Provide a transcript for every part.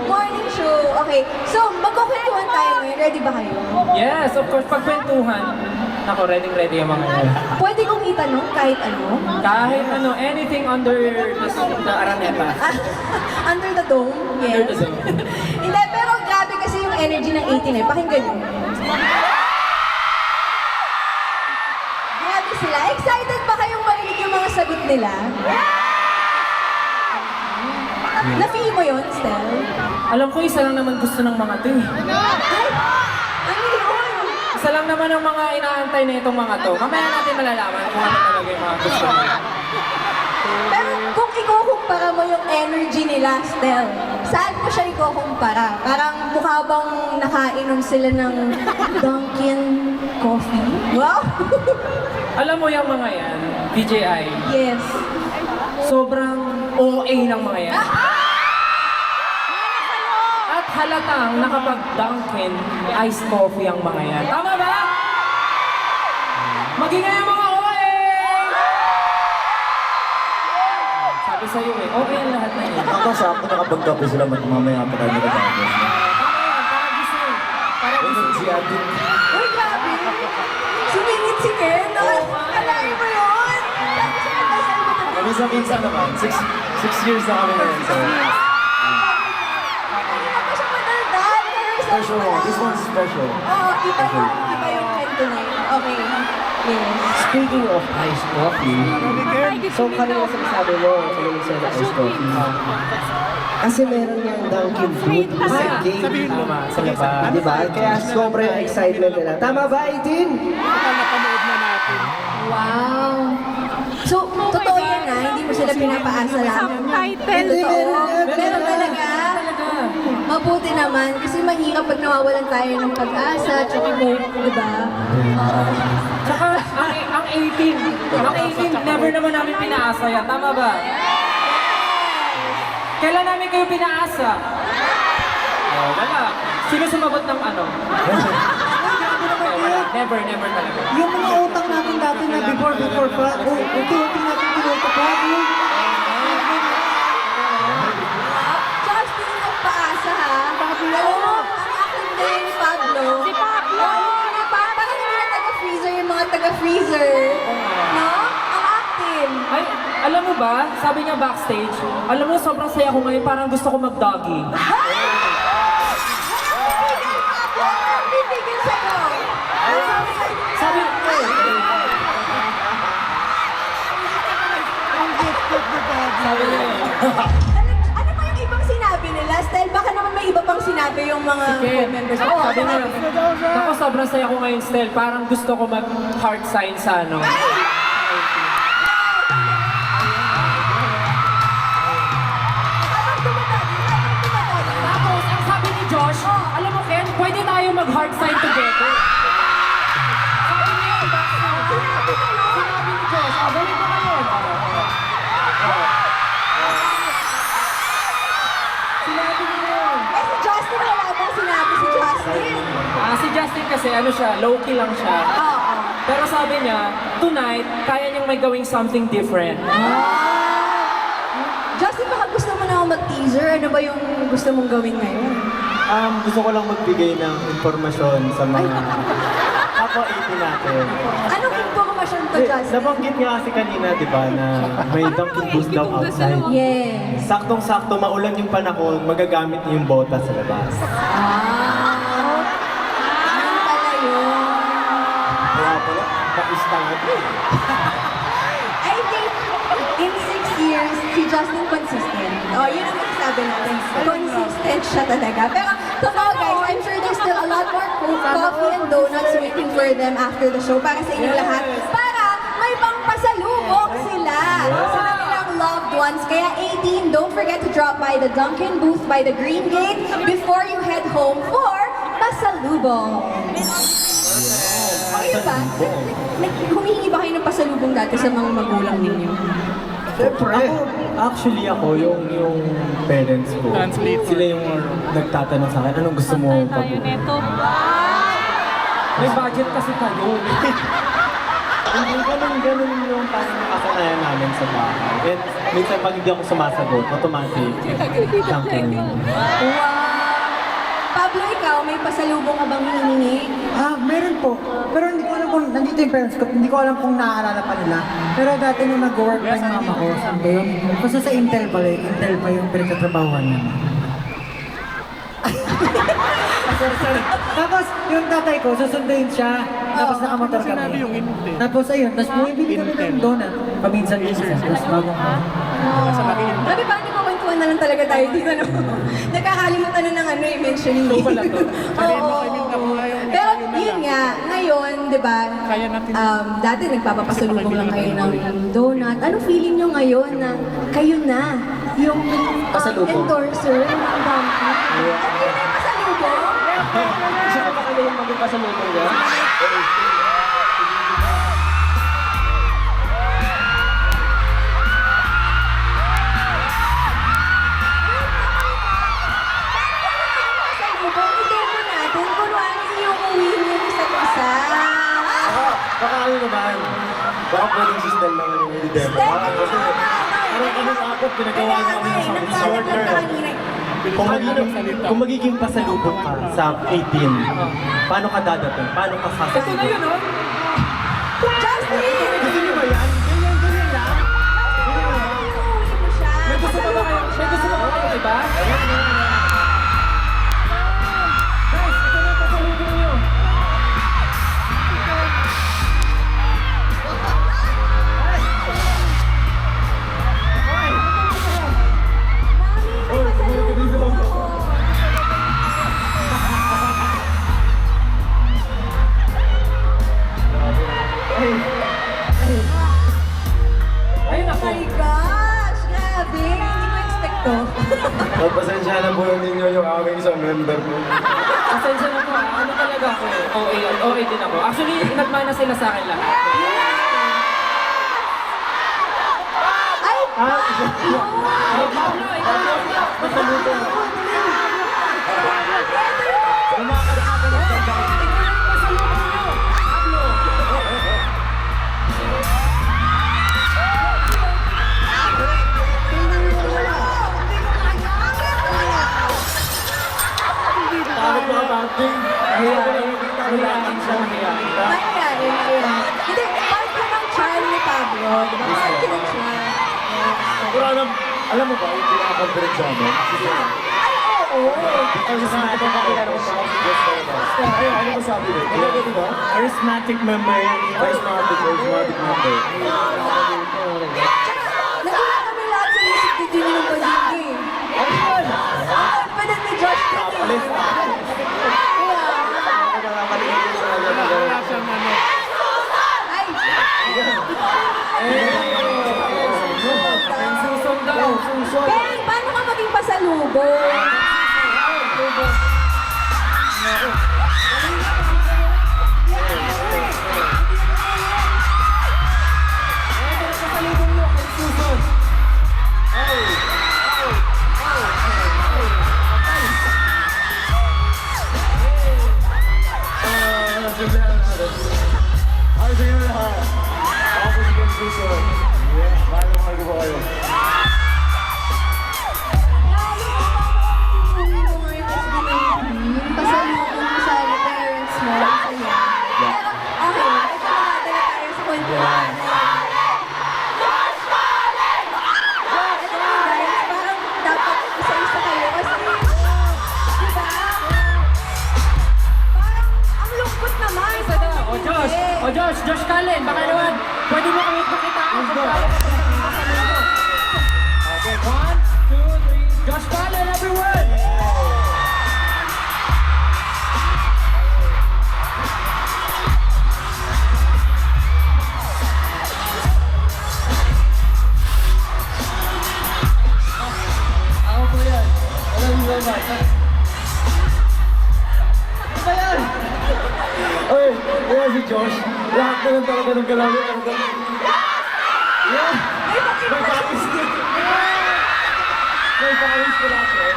Morning show. Okay. So, magkukwentuhan tayo ngayon. Ready ba kayo? Yes, of course, pagkwentuhan. Ako, ready ang mga yan. Pwede kong itanong kahit ano? Kahit ano, anything under the Araneta. Under the dome? Yes. Under the dome. Hindi, pero grabe kasi yung energy ng 18 eh. Pakinggan nyo. Grabe sila. Excited ba kayong marinig yung mga sagot nila? Na-feel mo yun, Stel? Alam ko, isa lang naman gusto ng mga to eh. Ay! Ano yun? Isa lang naman ang mga inaantay na itong mga to. Mamaya natin malalaman kung ano talaga yung mga gusto nila. Pero kung ikukumpara mo yung energy nila, Stel, saan mo siya ikukumpara? Parang mukha bang nakainom sila ng Dunkin' coffee? Wow! Alam mo yung mga yan, DJI, Yes. sobrang OA ng mga yan. At halatang nakapag-Dunkin' iced coffee ang mga yan. Tama ba? Maging nga yung mga OA! Sabi sa'yo eh, okay ang lahat na yun. Ako sakto nakapagkape sila mamaya pa tayo nagkakapos. Tama yan, para gising. Para gising. Si Ate. Uy, grabe! Sumingit si Ken! Kalahin mo yun! Sabi siya nagdasal mo Kami sa minsan naman, 6 years na kami ngayon. So, Hindi pa siya madaldal. special one. This one's special. Oo, iba yung Ken tonight. Okay. Yes. Speaking of iced coffee, so kanina sinasabi mo, uminom sila ng iced coffee. Kasi meron niyang Dunkin' Fruit sa game. Tama, sa labas. Di ba? Kaya sobrang excitement nila. Tama ba, 18? Wow! So, totoo yan na, hindi mo sila pinapaasa lang. Subtitle. Totoo. Meron talaga. Talaga. Mabuti naman, kasi mahirap pag nawawalan tayo ng pag-asa, tsaka hope, di ba? Tsaka, ang 18, never naman namin pinaasa yan. Tama ba? Kailan namin kayo pinaasa? Oh, wala. Sino sumagot ng ano? Wala. Never talaga. Yung mga utang natin dati na before pa, unti-unti natin tinutupad. Tsaka speaking of paasa ha, alam mo, ang akin din ni Pablo. Si Pablo! Parang yung mga taga-freezer, yung mga taga-freezer. No? Ang active. Ay, alam mo ba, sabi niya backstage, alam mo, sobrang saya ko ngayon, parang gusto ko mag-doggy. Bibigil sa'yo. Sabi, sabi niya, Ano pa yung ibang sinabi nila? Style, baka naman may iba pang sinabi yung mga Ken, members. sabi niya, ako sobrang saya ko ngayon, Stel, parang gusto ko mag-heart sign sa ano. Tapos, ang sabi ni Josh, alam mo Ken, pwede tayo mag-heart sign together. Sabi niya yung backstage. Sinabi ni Josh, gawin ko ngayon. Sinabi niya yun. Eh, si Justin, wala bang sinabi si Justin? Si Justin kasi ano siya, low-key lang siya. Oo. Pero sabi niya, tonight, kaya niyang may gawing something different. Justin, baka gusto mo na ako mag-teaser. Ano ba yung gusto mong gawin ngayon? Gusto ko lang magbigay ng informasyon sa mga kapwa 18 natin. Anong informasyon to, Justin? Nabanggit nga kasi kanina, di ba, na may Dunkin' Boost daw outside. Yes. Saktong-sakto, maulan yung panahon, magagamit niyo yung bota sa labas. Yun pala yun. Kaya pala, pakistangan. I think in 6 years, si Justin consistent. Oh, yun ang masasabi natin. Consistent siya talaga. Pero, totoo guys, I'm sure there's still a lot more coffee and donuts waiting for them after the show para sa inyo lahat. Para may pampasalubong sila sa kanilang loved ones. Kaya 18, don't forget to drop by the Dunkin' booth by the Green Gate before you head home for pasalubong. Ayun ba? Humihingi ba kayo ng pasalubong dati sa mga magulang ninyo? Siyempre. Ako, yung parents ko. Sila yung nagtatanong sa akin, anong gusto mo Tayo pag neto. May budget kasi tayo. Hindi ganun yung parang nakasanayan namin sa bahay. And minsan pag hindi ako sumasagot, automatic, thank you. Wow! Pablo, ikaw, may pasalubong ka bang hinihingi? Meron po. Pero hindi ko alam kung nandito yung parents ko. Hindi ko alam kung naaalala pa nila. Pero dati nung nag-work pa yung mama ko, saan ba yun? Basta sa Intel pala eh. Intel pa yung pinagtatrabahuan niya. Tapos yung tatay ko, susunduin siya. Tapos nakamotor kami. Tapos ayun, tapos bumibili kami ng donut. Paminsan-minsan. Tapos bagong Grabe, parang nagkakwentuhan na lang talaga tayo dito, no? Nakakalimutan na ng mentioning name. Oo. Pero yun nga, ngayon, di ba, dati nagpapapasalubong lang kayo ng donut. Anong feeling nyo ngayon na kayo na yung Pasalubong. endorser ng Dunkin'? Ano yun yung pasalubong? Gusto ko pa kami yung maging pasalubong niya. Pasalubong, i-demo natin. Kunwari yung uwi niyo yung isa't isa. Baka ano naman, baka pwedeng system lang yung i-demo. Parang kami takot, pinagawa Kaya namin nga, sa nagkalat lang shorter. kanina. Kung magiging pasalubong ka sa 18, paano ka dadating? Paano ka Ito na sasagot? yun, oh. Justin! Gusto niyo ba yan? Ganyan lang. Uuwi mo siya. May gusto pa ba kayo? May gusto pa ba kayo, iba? Guys, ito na yung pasalubong nyo. Mami, may pasalubong ako. Ayun Oh ako. my gosh! Grabe! Hindi ko expect to. Pagpasensya na po ninyo yung aming isang member ko. Pasensya na po, ano talaga ako eh. OA din ako. Actually, nagmana sila sa akin lahat. Ay! Oh, Pablo, ikaw na. Pasalubong. Takot mga banting. Mahihain siya, mahihain. Mahihain, mahihain. Hindi, part yun ng charm ni Pablo. Di ba? Part yun ng charm. Pero alam mo ba, yung pinaka-confident sa amin? Ay, oo! Kasi sa atin nakilala ko sa ayun, ano ba sabi mo? Ano ba diba? Charismatic member. Charismatic member. Nagulat kami lahat sa music video niyo ng Bandindi. Ang confident ni Josh Pitt. Ay! Ang susun daw. Ben, paano ka maging pasalubong? Pasalubong nyo kay Susun. Ay, sige na lahat. Ako po si Ben Susan. Yeah, mahal na mahal ko po kayo. Pasalubong mo sa parents mo. Pero, okay, ito na tayo sa kwentuhan. Ito na guys, parang dapat isa-isa kayo kasi, di ba? Parang ang lungkot naman. Isa daw. O Josh, Josh Cullen, baka naman, pwede mo kami pakitaan kung paano ka pasalubong. Okay, 1, 2, 3, Josh Cullen, everyone! Ako po yan. Alam mo ba? Ano ba yan? Ay, kaya si Josh, lahat na lang talaga ng galawin. Yeah! May pawis na. May pawis ko lahat eh.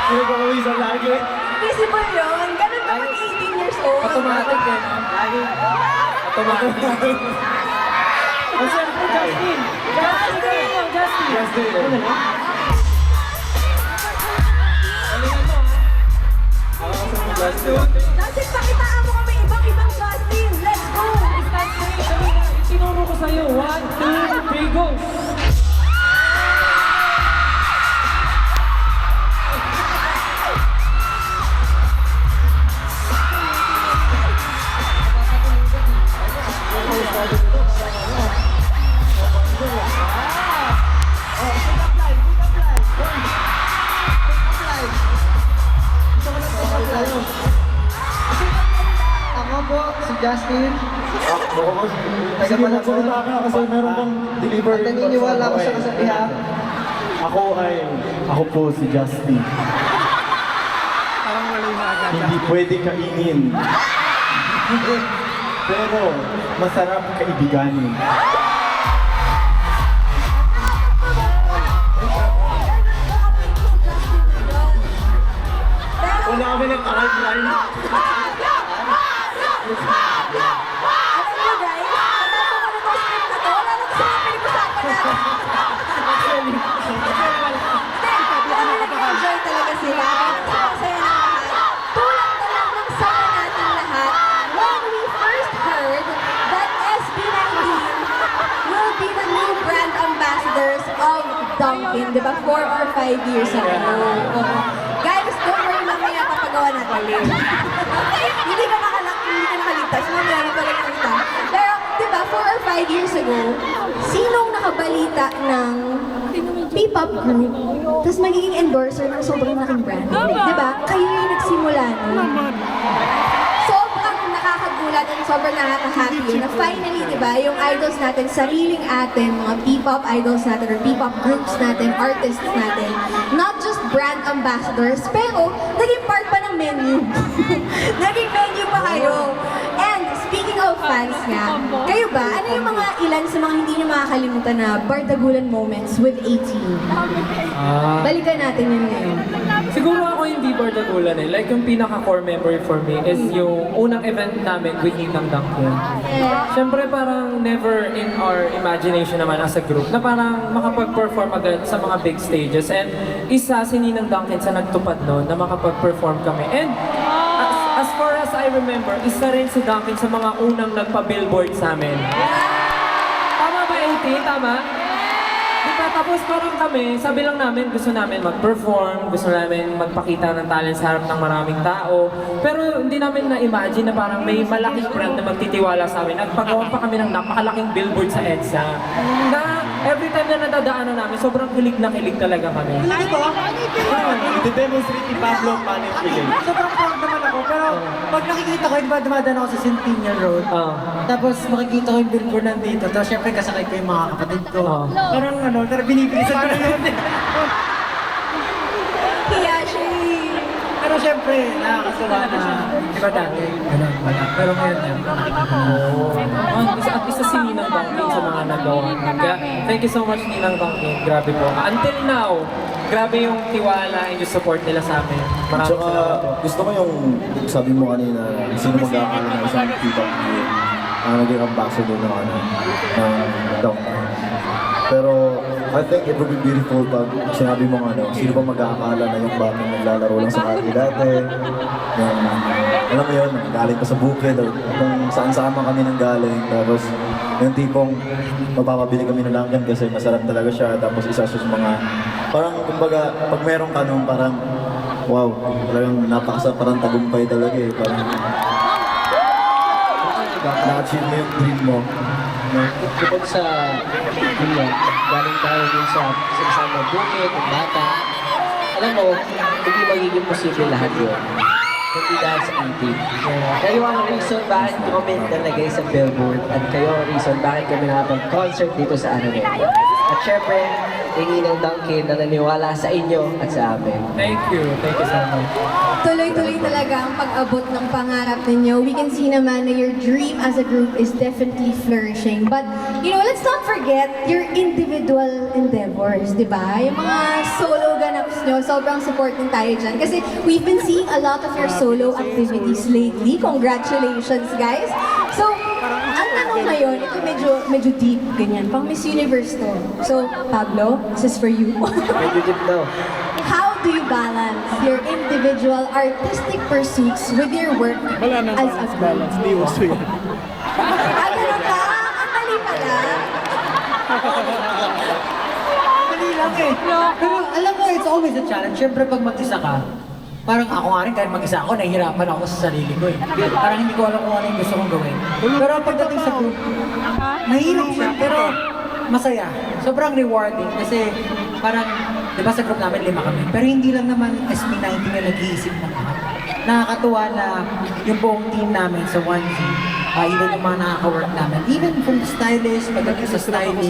May pawisan lagi. Visible yun. Ganun ba mag 18 years old? Automatic eh. No? Automatic. O siyempre, Justin! Justin! Ano na? Justin, pakitaan mo kami ibang Justin. Let's go! Tinuro ko sa'yo. 1, 2, 3, go! Ako po, si Justin. Sige, magsalita ka kasi meron pang deliver. At naniniwala ko sa kasabihan. Ako po si Justin. Hindi pwede kainin. Pero masarap kaibiganin. Wala kami nag-outline. Alam niyo guys, natapos ko na to script na to. Wala na to sa mga pinag-usapan natin. Hindi, nag-enjoy talaga sila. Masaya ng lahat. Tulang-tulang ng sama natin lahat. When we first heard that SB19 will be the new brand ambassadors of Dunkin', di ba? 4 or 5 years ago. Guys, don't worry, mamaya papagawa natin. Hindi ka nakaligtas. Mamaya na pala kita. Pero, di ba, 4 or 5 years ago, sinong nakabalita ng P-pop group, tapos magiging endorser ng sobrang laking brand? Di ba? Kayo yung nagsimula nun. Sobrang nakakagulat at sobrang nakaka-happy na finally, di ba, yung idols natin, sariling atin, mga P-pop idols natin or P-pop groups natin, artists natin, not just brand ambassadors, pero naging part pa ng menu. Naging menu pa kayo. And speaking of fans nga, kayo ba, ano yung mga ilan sa mga hindi nyo makakalimutan na bardagulan moments with 18? Balikan natin yun ngayon. Siguro ako hindi bardagulan eh. Like yung pinaka-core memory for me is yung unang event namin with Ninang Dunkin'. Siyempre parang never in our imagination naman as a group na parang makapag-perform agad sa mga big stages. And isa si Ninang Dunkin' sa nagtupad noon na makapag-perform kami. And as far as I remember, isa rin si Dunkin' sa mga unang nagpa-billboard sa amin. Tama ba, 18? Tama? Diba, tapos parang kami, sabi lang namin, gusto namin mag-perform, gusto namin magpakita ng talent sa harap ng maraming tao. Pero hindi namin na-imagine na parang may malaking brand na magtitiwala sa amin. Nagpagawa pa kami ng napakalaking billboard sa EDSA. Na every time na nadadaanan namin, sobrang kilig na kilig talaga kami. I-demonstrate ni Pablo ang paano yung feeling. Sobrang proud naman ako, pero pag nakikita ko, diba dumadaan ako sa Centennial Road, tapos makikita ko yung billboard nandito, tapos syempre kasakay ko yung mga kapatid ko. Parang ano, pero binibilisan ko na yun. Kaya siya Pero syempre, nakakasuwa na, diba dati, ganun, wala. Pero ngayon na, nakikita ko na. At isa si Ninang Dunkin' sa mga nagawa. Kaya thank you so much Ninang Dunkin'. Grabe po. Until now, grabe yung tiwala and yung support nila sa amin. Maraming Tsaka salamat po. gusto ko yung sabi mo kanina, sino mag-aakala ng isang P-pop group na naging ambassador ng Dunkin'. Pero I think it would be beautiful pag sinabi mo sino ba mag-aakala na yung batang naglalaro lang sa kati dati, yung, alam mo yun, galing pa sa bukid, o kung saan-saan man kami nang galing, tapos yung tipong mapapabili kami ng Dunkin' kasi masarap talaga siya, tapos isa sa mga, parang kumbaga, pag meron ka nung parang, wow, talagang napakasarap, parang tagumpay talaga eh, parang na-achieve mo yung dream mo. Bukod sa yun, galing tayo din sa isang bukid, ng bata. Alam mo, hindi magiging posible lahat yun. Hindi dahil sa ating. Kayo ang reason bakit kami nalagay sa billboard at kayo ang reason bakit kami nakapag-concert dito sa Anime. At syempre, hingi ng Dunkin' na naniwala sa inyo at sa amin. Thank you so much. tuloy-tuloy talaga ang pag-abot ng pangarap ninyo. We can see naman na your dream as a group is definitely flourishing. But, you know, let's not forget your individual endeavors, di ba? Yung mga solo ganaps nyo, sobrang support din tayo dyan. Kasi we've been seeing a lot of your solo activities lately. Congratulations, guys! So, ang tanong ngayon, ito medyo deep, ganyan. Pang Miss Universe to. So, Pablo, this is for you. Medyo deep daw. How do you balance your individual artistic pursuits with your work as a balance? Di uso yan. Ganun ka? Ang mali pala. Dali lang eh. Pero alam mo, it's always a challenge. Siyempre pag mag-isa ka, parang ako nga rin, kahit mag-isa ako, nahihirapan ako sa sarili ko eh. Parang hindi ko alam kung ano yung gusto kong gawin. Pero pagdating sa group, mahirap siya, pero masaya. Sobrang rewarding kasi parang, di ba sa group namin 5 kami, pero hindi lang naman SB19 na nag-iisip ng lahat. Nakakatuwa na yung buong team namin sa 1G, even yung mga nakaka-work namin, even from the stylist, pagdating sa styling,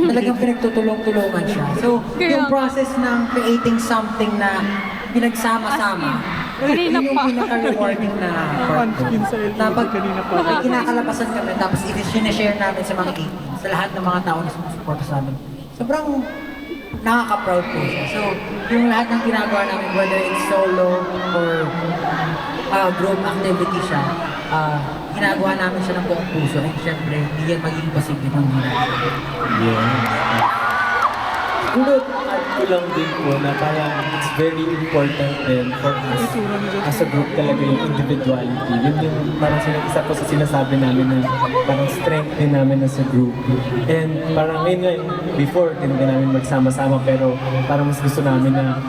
talagang pinagtutulong-tulungan siya. So, yung process ng creating something na pinagsama-sama, yun yung pinaka-rewarding na part ko. Na pag may kinakalabasan kami, tapos i-share namin sa mga 18, sa lahat ng mga tao na sumusuporta sa amin. Sobrang nakaka-proud po siya. So, yung lahat ng ginagawa namin, whether it's solo or group activity siya, ginagawa namin siya ng buong puso. And syempre, hindi yan magiging posible kung hindi natin. Siguro, add ko lang din po na parang it's very important din for us as a group talaga yung individuality. Yun yung parang isa po sa sinasabi namin na parang strength din namin as a group. And parang ngayon nga, before, tinagay namin magsama-sama pero parang mas gusto namin na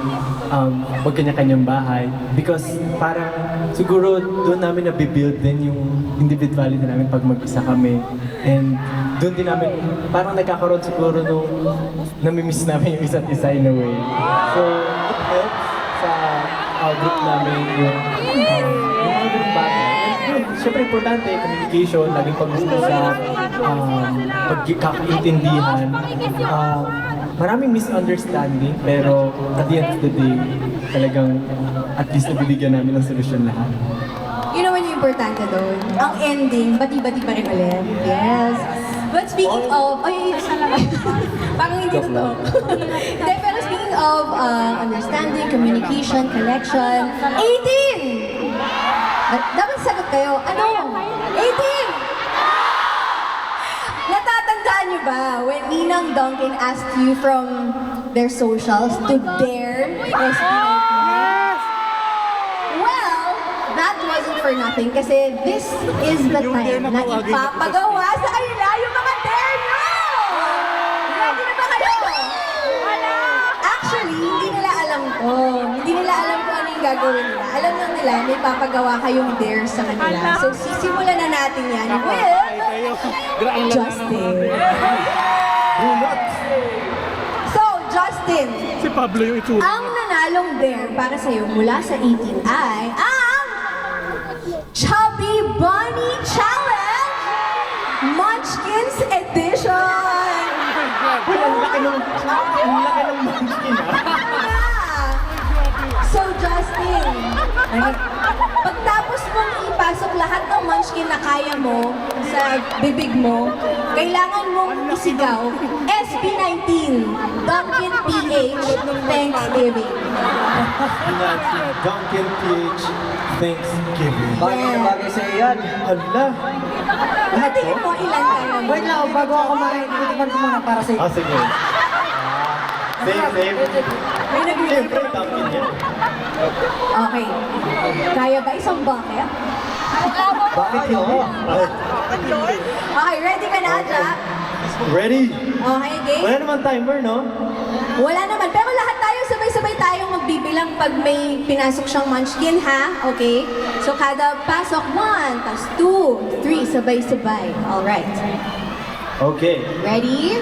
wag kanya-kanyang bahay. Because parang siguro doon namin na-build din yung individuality namin pag mag-isa kami. And doon din namin, parang nagkakaroon siguro nung namimiss namin yung isa't isa in a way. So, it helps sa group namin yung mga group bagay. And syempre importante, communication, laging pag-uusap, pagkakaintindihan. Maraming misunderstanding, pero at the end of the day, talagang at least nabibigyan namin ng solusyon lahat. You know, yung importante doon, ang ending, bati-bati pa rin ulit. Yes. But speaking of, parang hindi totoo. Hindi, pero speaking of understanding, communication, connection, 18! Dapat sagot kayo, ano? 18! Natatandaan niyo ba when Ninang Duncan asked you from their socials to their SB19? That wasn't for nothing kasi this is the time na ipapagawa sa kanila yung mga dare nyo! Ready na ba kayo? Actually, hindi nila alam to. Hindi nila alam kung ano yung gagawin nila. Alam lang nila, may papagawa kayong dare sa kanila. So, sisimulan na natin yan with Justin. So, Justin, Si Pablo yung itsura. ang nanalong dare para sa'yo mula sa 18 ay Chubby Bunny Challenge Munchkins Edition! Ang laki ng munchkin So Justin, pagtapos mong ipasok lahat ng munchkin na kaya mo sa bibig mo, kailangan mong isigaw SB19 Duncan PH Thanksgiving. Duncan PH Thanksgiving. Bagay na bagay sa'yo yan. Hala! Tingin mo ilan kaya mo? Wait lang, bago ako kumain, ikutupan ko muna para sa Sige. Same. May nag-iisip. Siyempre, Duncan yan. Okay. Kaya ba isang bucket? Bakit hindi? Okay, ready ka na, Jack? Ready? Okay, game? Wala naman timer, no? Wala naman. Pero lahat tayo, sabay-sabay tayong magbibilang pag may pinasok siyang munchkin, ha? Okay? So, kada pasok, 1, tas 2, 3, sabay-sabay. Alright. Okay. Ready?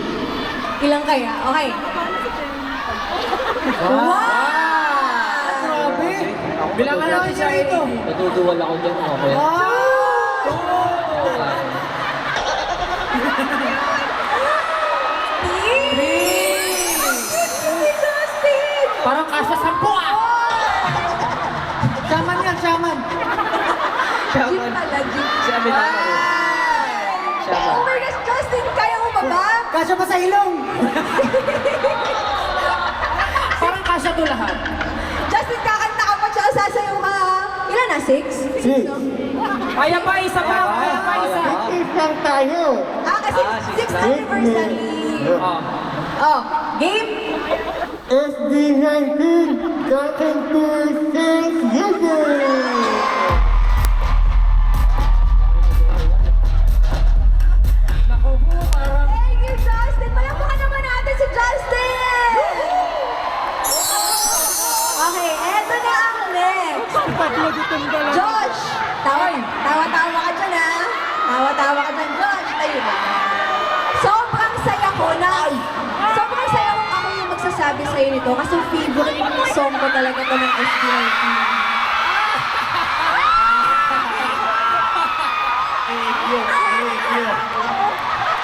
Ilang kaya? Okay. Wow! Grabe! Bilangan natin siya ito. Natutuwal ako dyan. Okay. Justin! Parang kasya 10 Shaman yan, shaman. Jeep pala, jeep. Sabi na ako. Oh my gosh, Justin, kaya mo ba ba? Kasya pa sa ilong. Parang kasya to lahat. Justin, kakanta ka pa siya, sasayaw ka. Ilan na? 6? Six. Kaya pa, isa pa. Kaya pa, isa. Six lang tayo. Kasi 6th anniversary. Oh, game? SB19, talking to six users. Naku po, parang... Thank you, Justin! Palakpakan naman natin si Justin! Okay, eto na ang next. Josh! Tawa-tawa ka dyan, ha? Tawa-tawa ka dyan, Josh. Tayo ba? Sobrang saya ko na... Sobrang saya kung ako yung magsasabi sa'yo nito kasi favorite song ko talaga to ng SB19.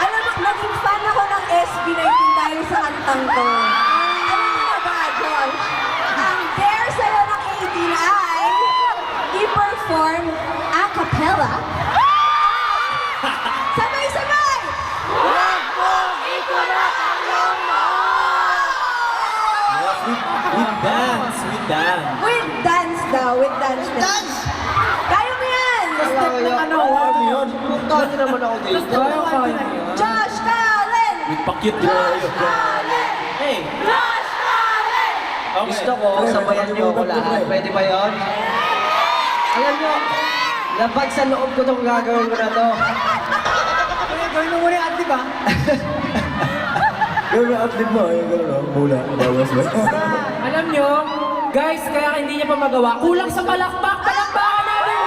Alam mo, naging fan ako ng SB19 dahil sa kantang to. Alam mo na ba, Josh? Ang dare sa'yo ng 18 ay i-perform a cappella. Sabay-sabay! With dance, with dance. With dance daw, with dance. Dance! Kaya mo yan! Ano yun? Puntahan niyo naman ako dito. Josh Cullen! With pakit yun. Hey, Josh Cullen! gusto ko, sabayan niyo ako lahat. Pwede ba yun? Alam niyo, lapag sa loob ko itong gagawin ko na to. Gawin mo muna yung ad, di ba? Gawin mo atlet mo. Yung gano'n lang. Mula. Bawas ba? Alam nyo, guys, kaya hindi niya pa magawa. Kulang sa palakpak. Palakpakan natin!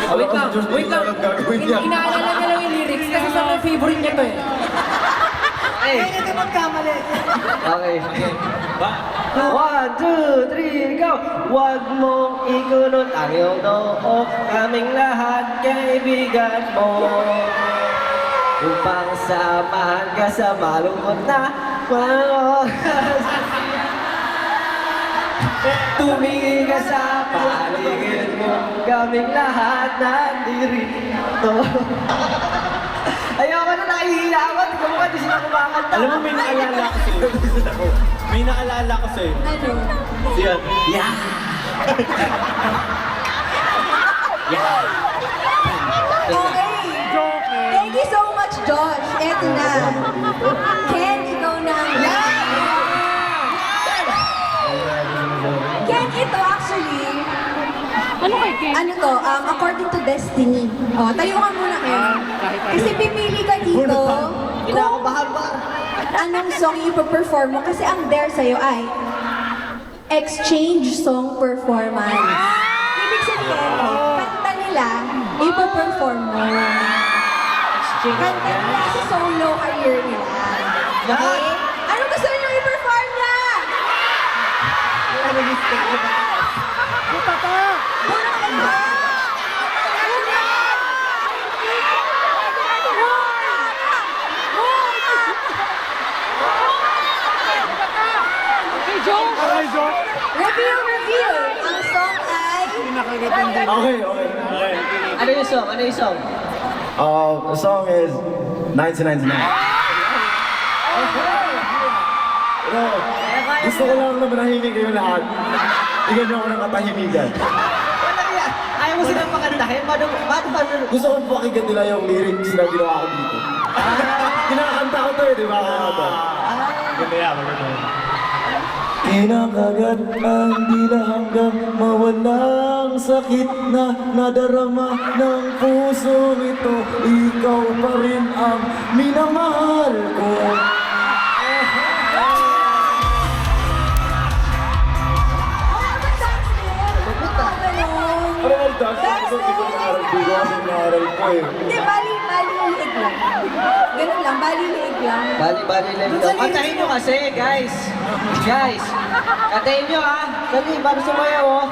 Wait lang, wait lang. Inaalala niya lang yung lyrics kasi sobrang favorite niya to eh. Hey, Kaya hindi magkamali. okay. 1, 2, 3, go! Huwag mong ikunot ang iyong noo, kaming lahat kaibigan mo. Upang samahan ka sa malungkot na mga oras. Tumingin ka sa paligid mo, kaming lahat nandirito. Ayoko na nakihiya ako, tignan mo ka, di sila kumakanta. Alam mo, may naalala ko sa'yo. May naalala ko sa'yo. Ano? Yan. Yeah. Okay. Thank you so much, Josh. Eto na. Ken, ikaw na. Ken, ito actually, ano to, according to destiny. Oh, tayo ka muna, Ken. Kasi pipili ka dito kung anong song ipaperform mo. Kasi ang dare sa'yo ay exchange song performance. Ibig sabihin, kanta nila, ipaperform mo. Kanta nila sa solo career nila. Okay? Ano gusto niyo i-perform na? Review! Ang song ay... Okay. Ano yung song? Ano yung song? The song is 1999. Pero, gusto ko lang na manahimik kayo lahat. Bigyan niyo ako ng katahimikan. Ayaw mo silang pakantahin? Paano? Gusto kong pakinggan nila yung lyrics na ginawa ko dito. Kinakanta ko to eh, di ba? Ganda yan, maganda yan. Kinakagat ang dila hanggang mawalang sakit na nadarama ng puso nito. Ikaw pa rin ang minamahal ko. Ano ang dance? Hindi ko naaral. Hindi ko kasi naaral ko eh. Hindi, bali-liig lang. Ganun lang, bali-liig lang. Bali lang daw. Kantahin nyo kasi, guys. Guys, kantahin nyo ha. Dali, paano sumayaw oh.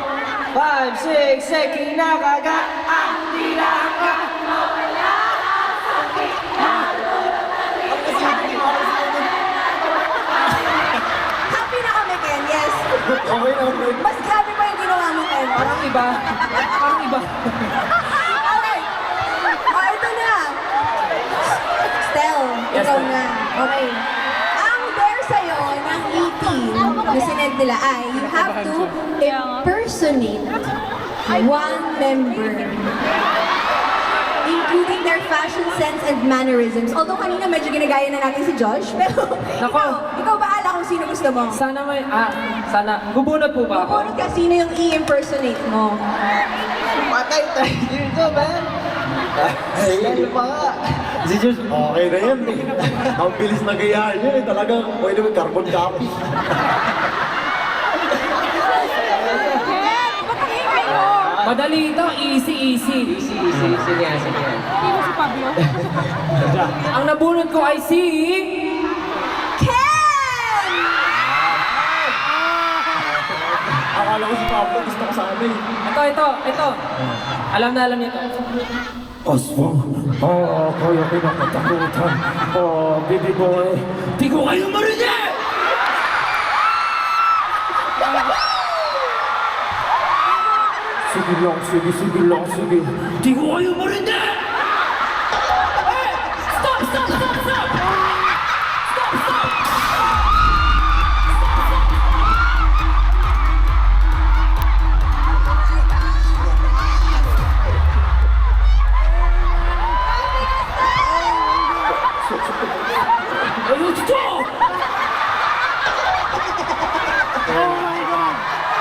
5, 6, 7, kinakagat ang dilanga. Happy na kami, Ken, yes. Okay na, okay. Mas grabe pa yung ginawa mo, Ken. Parang iba. Parang iba. Okay. Ito na. Stel, ikaw na. Okay. Ang dare sa'yo ng 18 na sinend nila ay you have to impersonate one member, including their fashion sense and mannerisms. Although kanina medyo ginagaya na natin si Josh, pero ikaw bahala kung sino gusto mo. Sana may, sana, bubunot po ba ako? Bunod ka sino yung i-impersonate mo. Patay tayo dito, man. Ay, pa nga. Si Josh, okay na yan eh. Ang bilis na gayaan yun eh. Talagang pwede may carbon copy. Madali ito, easy. Easy niya. Ang nabunot ko ay si... Ken! Akala ko si Pablo gusto ko sa amin. Ito. Alam niyo ito. Aswang, kaya kinakatakutan. Baby boy, di ko kayo marinig! Sige lang. Di ko kayo marinig! Stop! Ayun, stop!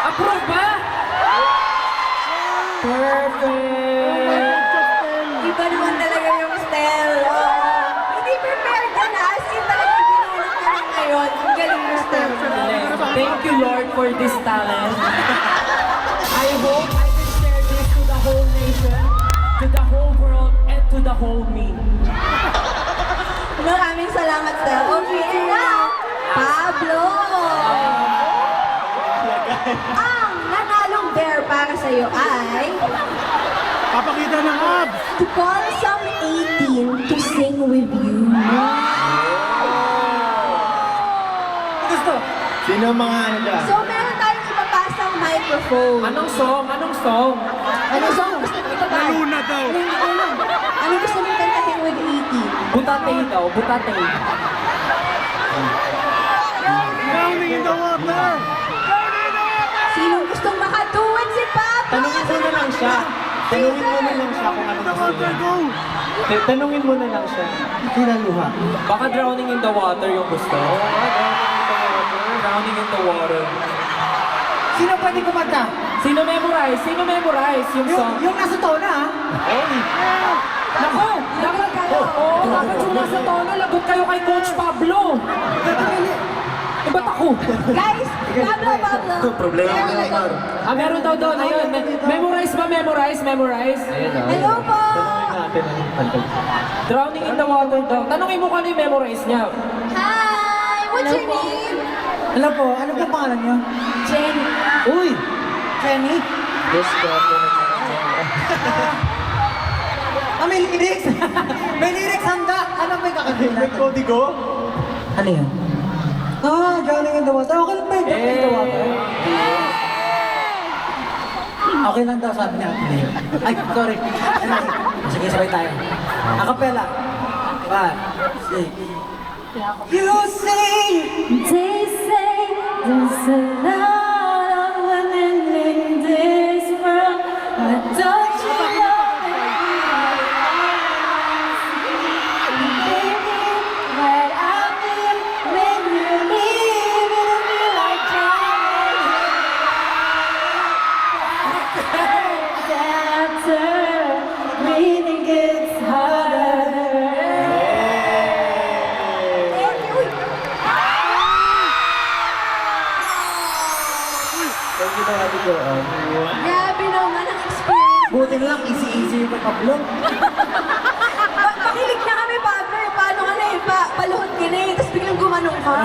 Approve ba? Perfect! Iba naman talaga yung style. Hindi prepared ka na. As in talaga binunod ka na ngayon. Ang galing mo style. Thank you, Lord, for this talent. I hope I can share this to the whole nation, to the whole world, and to the whole me. Maraming salamat, Stell. Okay, and now, Pablo! Ang nanalong bear para sa'yo ay... Papakita ng abs! To call some 18 to sing with you. Gusto. Sino ang mga ano dyan? So, meron tayong ipapasang microphone. Anong song? Anong song gusto mo ito ba? Luna daw. Ano gusto mong kantahin with 18? Butatay daw, butatay. Drowning in the water! Sinong gustong makaduet si Papa? Tanungin mo na lang siya kung ano The gusto water niya. go! Tanungin mo na lang siya. Kinaluha. Baka drowning in the water yung gusto. Drowning in the water. Sino pwede kumanta? Sino memorize yung song? Yung nasa tona, ha? Nako! Dapat kayo! Oo, dapat yung nasa tono, lagot kayo kay Coach Pablo! Eh, ba't ako? Guys, Pablo. Problema mo na Meron yan. Meron daw doon, ayun. Memorize ba? Memorize? Ayun na. Hello po! Natin ang tantag. Drowning in the water daw. Tanungin mo kung ano yung memorize niya. Hi! What's your name? Hello po, ano po pangalan niyo? Jen. Uy! Jenny? Yes, May lyrics! May lyrics handa! Ano ba yung kakagawin natin? Kodigo? Ano yun? Drowning in the water. Okay lang ba yung drowning in the water? Okay lang daw sabi niya. Ay, sorry. Sige, sabay tayo. Acapella. 1, 6. You say They say there's a lot of women in this world, but don't you know that I feel when you leave, it'll be like drowning. After breathing gets harder. Thank you na natin ko. Grabe naman ang experience. buti lang, easy-easy yung Pablo. Pakilig na kami, Pablo. Paano ka na eh? Paluhod ka na eh. Tapos biglang gumanong ka.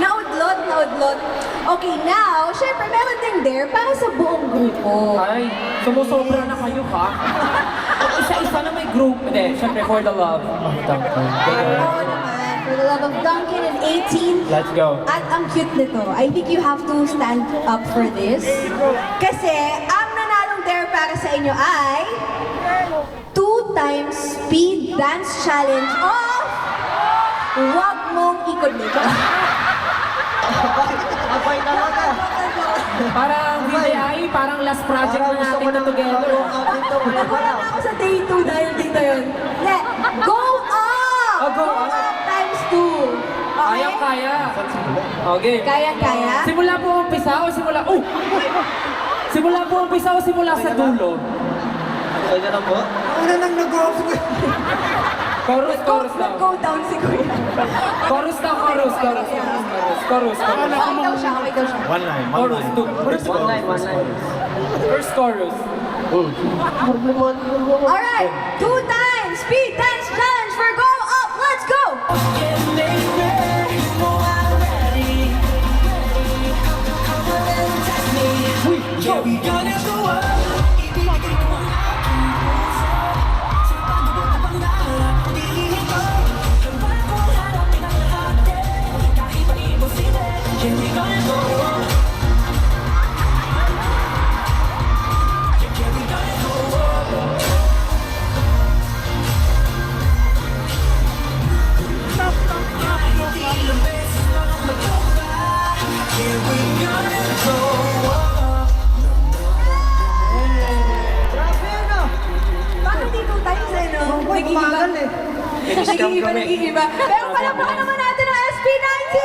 Naudlot. Okay, now, syempre, meron din there para sa buong grupo. Ay, sumusobra na kayo ha? Isa-isa na may group. Hindi, syempre for the love of Duncan. Oo naman. For the love of Duncan and 18. Let's go. At ang cute nito. I think you have to stand up for this. Kasi, ang nanalong there para sa inyo ay 2 times speed dance challenge of Wag Mong Ikot Nito. Abay talaga. Parang VDI, parang last project na natin na together. Wala na ako sa day 2 dahil dito yun. Go up! Oh, go up. Times 2. Okay? Kaya. Okay. Kaya? Simula po umpisa o simula... Oh! Simula po umpisa o simula sa dulo? Okay ka na po? Ako na lang nag-off. Chorus daw. Go down si Kuya. Chorus. Away daw siya. One line, one Chorus, line. two. One line. First chorus. Alright, 2 times speed dance challenge for go up. Let's go! Bakit di 2 times eh, no? Umagal eh. Nag-iiba. Pero palakpakan naman natin ang SB19!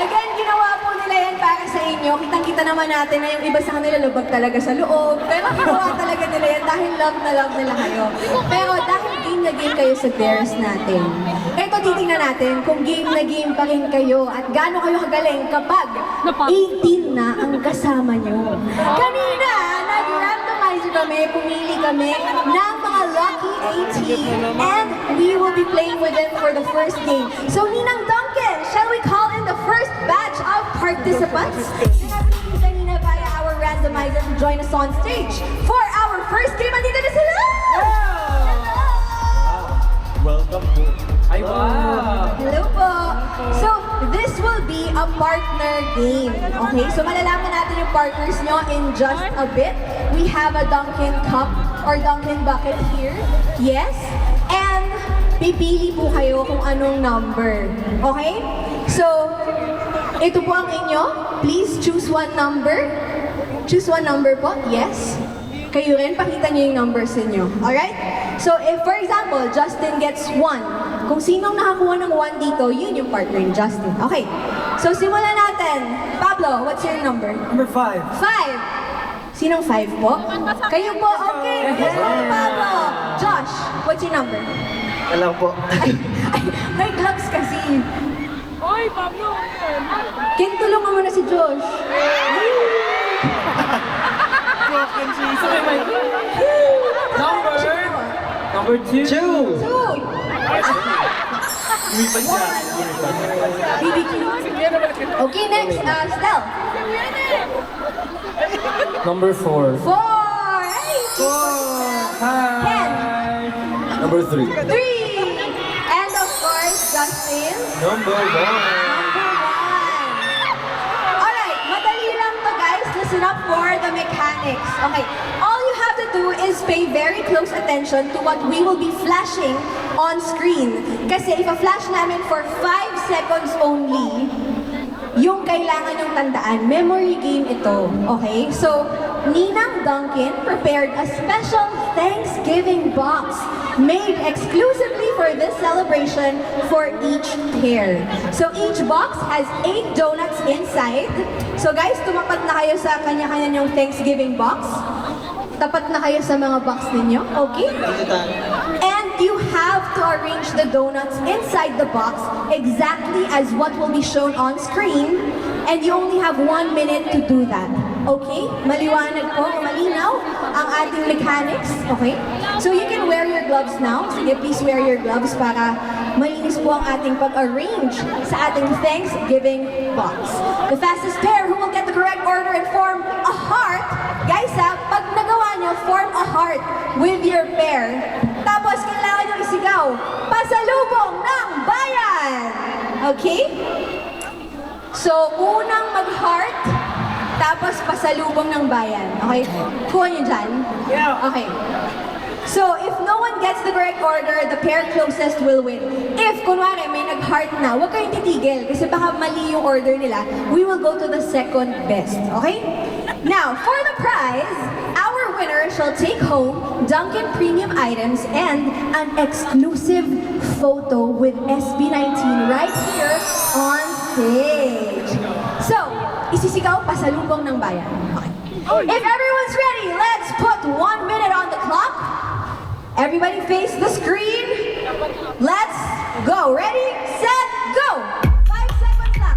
Again, ginawa po nila yan para sa inyo. Kitang-kita naman natin na yung iba sa kanila lubag talaga sa loob. Pero ginawa talaga nila yan dahil love na love nila kayo. Pero dahil game na game kayo sa dares natin. Ito, titingnan natin kung game na game pa rin kayo at gaano kayo kagaling kapag 18 na ang kasama nyo. Kanina, nag-randomize kami, pumili kami ng mga lucky 18 and we will be playing with them for the first game. So, Ninang Duncan, shall we call in the first batch of participants? Sinabi kanina via our randomizer to join us on stage for our first game. Andito na sila! Welcome po. Ay, wow. Hello po! So, this will be a partner game. Okay? So, malalaman natin yung partners nyo in just a bit. We have a Dunkin' Cup or Dunkin' Bucket here. Yes? And, pipili po kayo kung anong number. Okay? So, ito po ang inyo. Please choose one number. Choose one number po. Yes? Kayo rin, pakita niyo yung numbers ninyo. Alright? So, if for example, Justin gets 1, kung sinong nakakuha ng 1 dito, yun yung partner ni Justin. Okay. So, simulan natin. Pablo, what's your number? Number 5. 5. Sinong 5 po? Kayo po, okay. Yes, Pablo. Josh, what's your number? Alam po. Ay, may gloves kasi. Oy, Pablo! Ken, tulungan mo na si Josh. Number 2. 2. Lumipad siya. BBQ. Okay, next, Stel. Number 4. 4. Hey! 10. Number 3. 3. And of course, Justin. Number 1. Alright, madali lang to guys. Listen up for the mechanics. Okay, all you have to do is pay very close attention to what we will be flashing on screen. Kasi ipa-flash namin for 5 seconds only yung kailangan yung tandaan. Memory game ito. Okay? So, Ninang Duncan prepared a special Thanksgiving box made exclusively for this celebration for each pair. So, each box has 8 donuts inside. So, guys, tumapat na kayo sa kanya-kanya yung Thanksgiving box. Tapat na kayo sa mga box ninyo. Okay? And you have to arrange the donuts inside the box exactly as what will be shown on screen. And you only have 1 minute to do that. Okay? Maliwanag po, malinaw ang ating mechanics. Okay? So you can wear your gloves now. Sige, please wear your gloves para malinis po ang ating pag-arrange sa ating Thanksgiving box. The fastest pair who will get the correct order and form a heart, guys ha, pag nagawa nyo, form a heart with your pair. Tapos kailangan nyo isigaw, pasalubong ng bayan! Okay? So, unang mag-heart, tapos pasalubong ng bayan. Okay? Kuha nyo dyan? Yeah. Okay. So, if no one gets the correct order, the pair closest will win. If, kunwari, may nag-heart na, huwag kayong titigil kasi baka mali yung order nila. We will go to the second best, okay? Now, for the prize, our winner shall take home Dunkin' Premium items and an exclusive photo with SB19 right here on stage. So, isisigaw pasalubong ng bayan. Okay. If everyone's ready, let's put 1 minute on the clock. Everybody face the screen. Let's go. Ready, set, go. 5 seconds lang.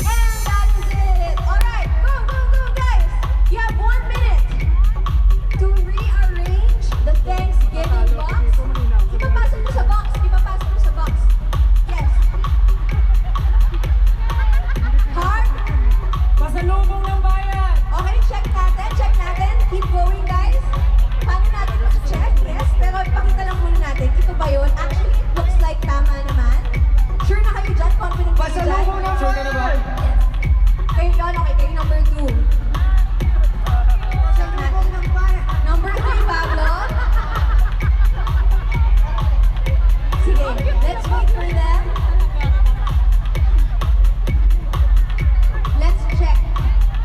And that is it. All right, go, go, go, guys. You have 1 minute to rearrange the Thanksgiving box. Ipapasok mo sa box. Ipapasok mo sa box. Yes. Heart. Pasalubong ng bayan! Okay, check natin, check natin. Keep going, guys. Paano natin check? Yes, pero ipakita lang muna natin. Ito ba yun? Actually, it looks like tama naman. Sure na kayo dyan? Confident kayo dyan? Pasalubong ng bayan! Kayo yun, okay, kayo number 2. Check natin. Number 3, Pablo. Sige, let's wait for them. Let's check.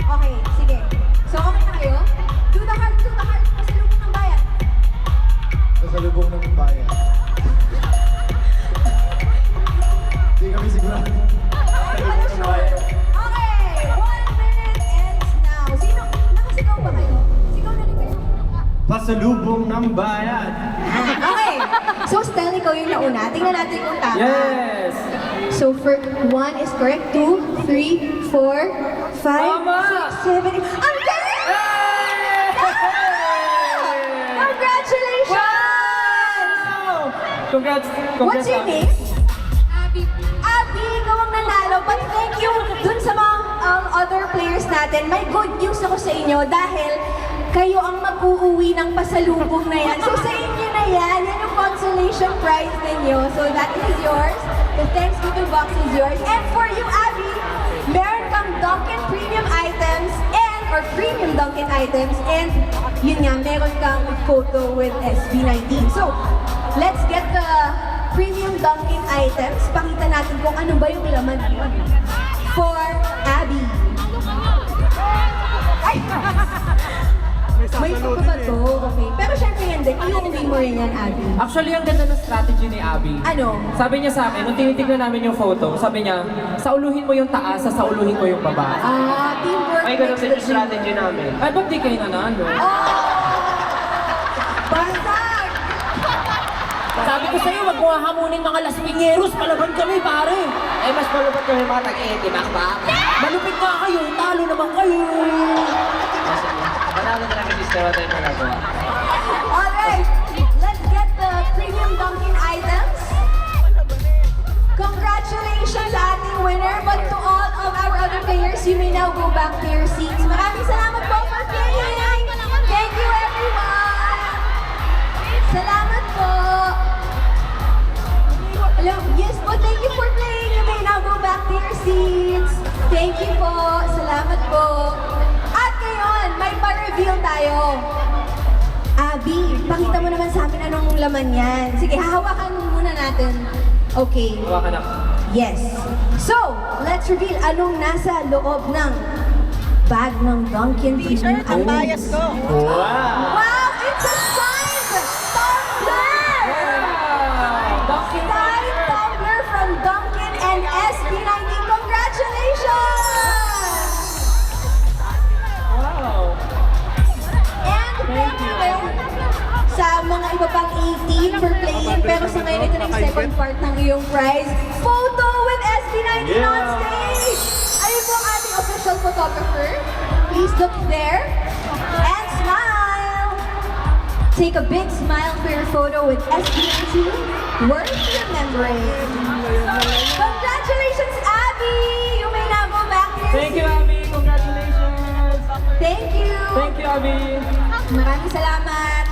Okay, sige. So, okay na kayo? Do the heart, do the heart. Pasalubong ng bayan. Pasalubong ng bayan. Hindi kami sigurado. Ano sure? Okay, 1 minute ends now. Sino? Nakasigaw ba kayo? Sigaw na rin kayo. Pasalubong ng bayan! Okay. So, Stel, ikaw yung nauna. Tingnan natin kung tama. Yes! So, for 1 is correct. 2, 3, 4, 5, Tama! 6, 7, 8. Ang galing! Congratulations! Congrats! What's your name? Abby. Abby, ikaw ang nanalo. But thank you dun sa mga other players natin. May good news ako sa inyo dahil kayo ang mag-uuwi ng pasalubong na yan. So sa inyo na yan. Yan yung consolation prize ninyo. So that is yours. The Thanksgiving box is yours. And for you, Abby, meron kang Dunkin' Premium items or premium Dunkin' items. And yun nga, meron kang photo with SB19. So, let's get the premium Dunkin' items. Pakita natin kung ano ba yung laman for Abby. Ay! May photo ba to? Okay. Pero syempre yan din, iuwi mo rin yan, Abby. Actually, ang ganda ng strategy ni Abby. Ano? Sabi niya sa akin, nung tinitignan namin yung photo, sabi niya, sauluhin mo yung taas, sauluhin ko yung baba. Teamwork Ay, ganun makes din the yung dream. strategy namin. Ay, ba't di kayo nanalo? Basag! Sabi ko sa'yo, wag mo hamunin mga laspinyeros, palaban kami, pare. Ay, mas malupot kami mga tag-80, bakbak. Malupit nga kayo, talo naman kayo. Panalo na lang yung sister mo tayo magagawa. Alright, let's get the premium Dunkin' items. Congratulations sa ating winner, but to all of our other players, you may now go back to your seats. Maraming salamat po for playing. Thank you, everyone. Salamat po. Hello, yes po, thank you for playing. You may now go back to your seats. Thank you po. Salamat po. At ngayon, may pa-reveal tayo. Abby, pakita mo naman sa amin anong laman yan. Sige, hahawakan muna natin. Okay. Hawakan ako. Yes. So, let's reveal anong nasa loob ng bag ng Dunkin' Premium. Ang bias ko. Wow, it's a signed tumbler! Signed tumbler from Dunkin' and SB19. Congratulations! Wow. And thank you rin sa mga iba pang 18 for playing. Pero sa ngayon, ito na yung second part ng iyong prize. Photo with SB19 on stage! Ayun po ang ating official photographer. Please look there. And smile! Take a big smile for your photo with SB19. Worth remembering. Congratulations, Abby! You may now go back to your Thank you, seat. Abby. Congratulations. Thank you. Thank you, Abby. Maraming salamat.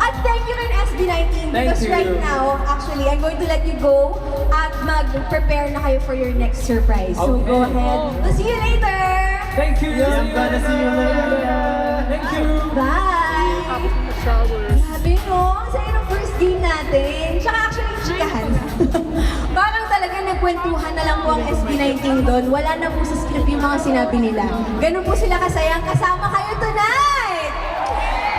At thank you rin SB19 because Thank you. right now, actually, I'm going to let you go at mag-prepare na kayo for your next surprise. So Okay. go ahead. We'll see you later. Thank you. I'm gonna see you later. Thank you. Bye! Grabe no, ang saya ng first game natin. Tsaka actually, chikahan. Parang talaga nagkwentuhan na lang po ang SB19 doon. Wala na po sa script yung mga sinabi nila. Ganun po sila kasayang kasama kayo tonight!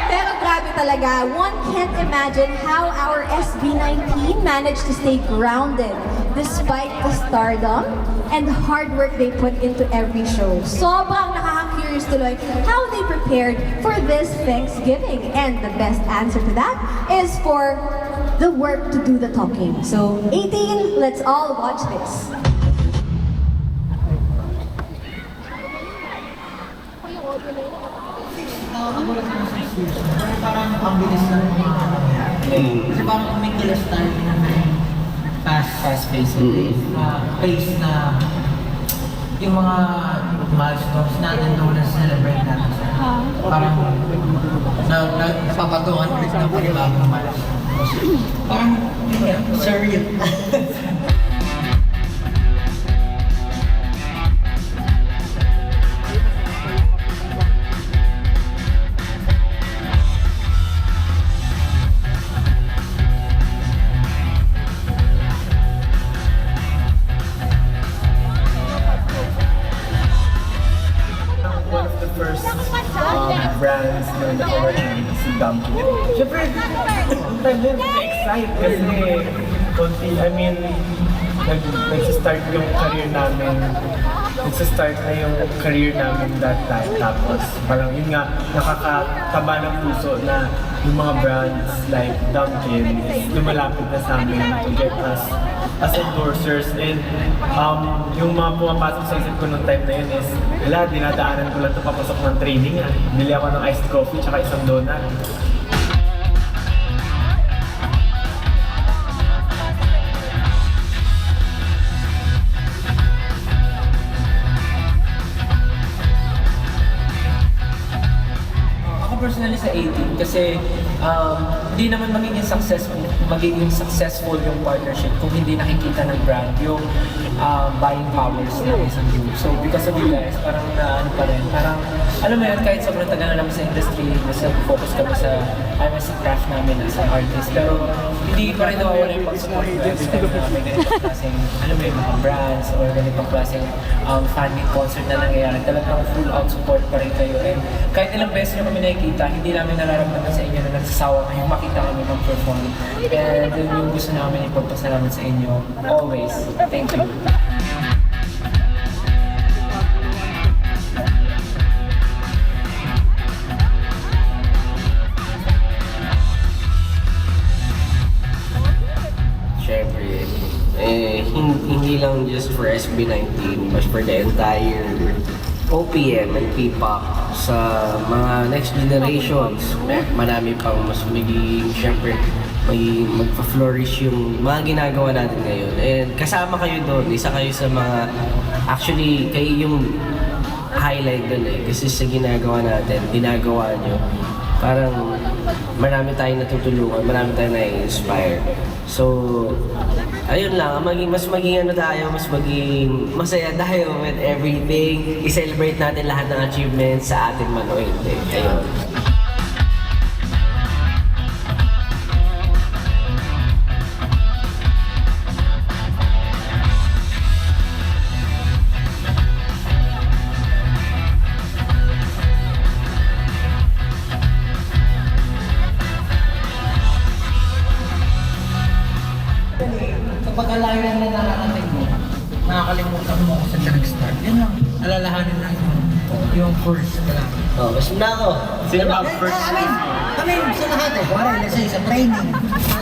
Pero grabe talaga, one can't imagine how our SB19 managed to stay grounded despite the stardom and hard work they put into every show. Sobrang nakaka-curious tuloy how they prepared for this Thanksgiving. And the best answer to that is for the work to do the talking. So 18, let's all watch this. Parang ang bilis na rin mga kasi parang kumikilos tayo ng fast pace pace na yung mga milestones natin doon na celebrate natin. Parang napapatungan ulit ng panibagong milestones. Parang surreal. One of the first brands na naka-work si Dumpling. Siyempre, yung time na yun, na-excite kasi nagsistart yung career namin. Nagsistart na yung career namin that time. Tapos parang yun nga, nakakataba ng puso na yung mga brands like Dumpling is lumalapit na sa amin to get us as endorsers. And yung mga pumapasok sa isip ko nung time na yun is, wala, dinadaanan ko lang ito papasok ng training. Bili ako ng iced coffee tsaka isang donut. Ako personally sa 18 kasi hindi naman magiging successful yung partnership kung hindi nakikita ng brand yung buying powers ng isang group. So because of you guys, parang ano pa rin, parang alam mo yun, kahit sobrang tagal na naman sa industry, nasa focus kami sa MSC craft namin as an artist, pero hindi pa rin nawawala yung pag-support ko every time na may ganitong klaseng, alam mo yun, mga brands or ganitong klaseng fan meet concert na nangyayari. Talagang full out support pa rin kayo. And kahit ilang beses nyo kami nakikita, hindi namin nararamdaman sa inyo na nagsasawa kayong makita kami mag-perform. And yun yung gusto namin ipagpasalamat sa inyo. Always. Thank you. Siyempre, hindi lang just for SB19, but for the entire OPM and P-pop sa mga next generations. Marami pang mas magiging, siyempre, magpa-flourish yung mga ginagawa natin ngayon. And kasama kayo doon, isa kayo sa mga, actually, kayo yung highlight doon kasi sa ginagawa natin, ginagawa nyo, parang marami tayong natutulungan, marami tayong na-inspire. So, ayun lang, mas maging masaya tayo with everything. I-celebrate natin lahat ng achievements sa ating man o hindi. Ayun. Kapag alayan na nakarating mo, nakakalimutan mo kung saan ka nag-start. Yun lang, alalahanin lang yung first ka lang. Oh, mas na ako. Sino ba ang first? I mean, sa lahat eh. Wala, let's say sa training.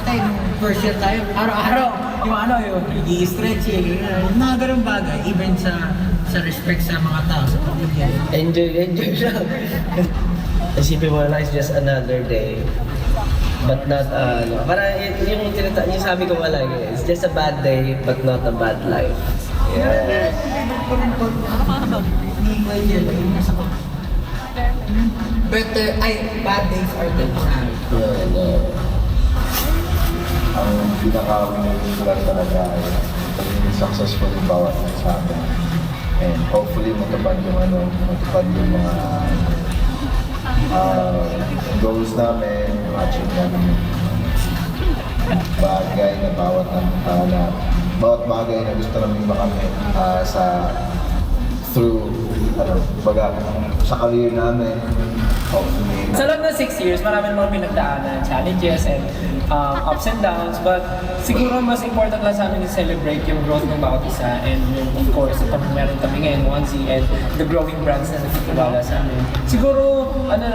Tayo, nung first year tayo, araw-araw, yung i-stretching, yung mga ganun bagay, even sa respect sa mga tao, sa pamilya. Enjoy lang. Isipin mo na, it's just another day. But not, parang yung sabi ko lagi, it's just a bad day, but not a bad life. Yeah. Bad days are the time. Ang pinaka-winning talaga ay pagiging successful yung bawat isa sa atin. And hopefully matupad yung mga goals namin, achieve namin yung bagay na bawat bagay na gusto namin makamit through sa career namin. Hopefully. Sa loob ng 6 years, marami namang pinagdaanan, challenges and ups and downs, but siguro mas important lang sa amin is celebrate yung growth ng bawat isa and yung, of course, ito meron kami ngayon, 1Z and the growing brands na nagtitiwala sa amin. Siguro,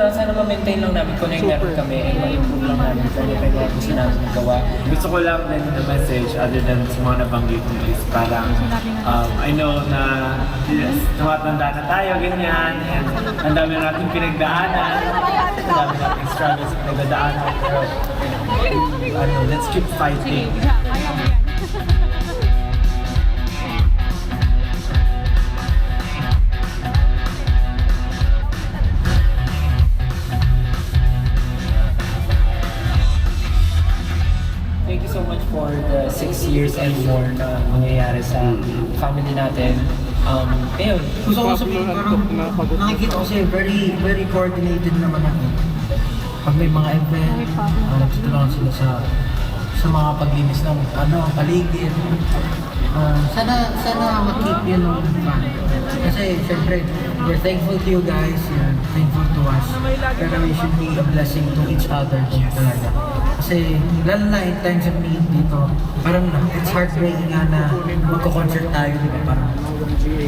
sana ma-maintain lang namin kung ano yung meron kami and ma-improve lang namin kung ano yung gusto namin magawa. Gusto ko lang din na message other than sa mga nabanggit mo is parang I know na yes, tumatanda na tayo, ganyan, and ang dami na natin pinagdaanan, ang dami natin struggles na pinagdaanan, pero let's keep fighting. Thank you so much for the 6 years and more na mangyayari sa family natin. Ayun, Gusto ko sabihin, parang nakikita ko siya, very, very coordinated naman ako. Pag may mga event, nagtutulungan sila sa mga paglinis ng paligid. Sana mag-keep yun ng fun. Kasi syempre, we're thankful to you guys, you're thankful to us. Pero we should be a blessing to each other talaga. Kasi lalo na in times of need dito, parang it's heartbreaking nga na magko-concert tayo, di ba? Parang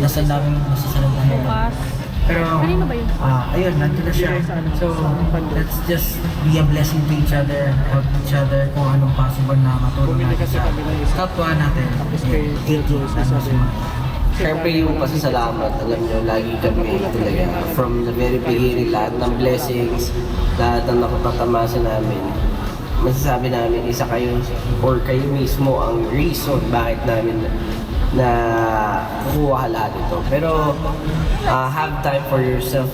nasa daming masasalan tayo. Pero, ayun, nandito na siya. So, let's just be a blessing to each other, help each other kung anong possible na matulong natin sa kapwa natin. Siyempre yung pasasalamat, alam nyo, lagi kami talaga from the very beginning, lahat ng blessings, lahat ng napatamasa namin. Masasabi namin, isa kayo or kayo mismo ang reason bakit namin na kukuha lahat ito. Pero have time for yourself,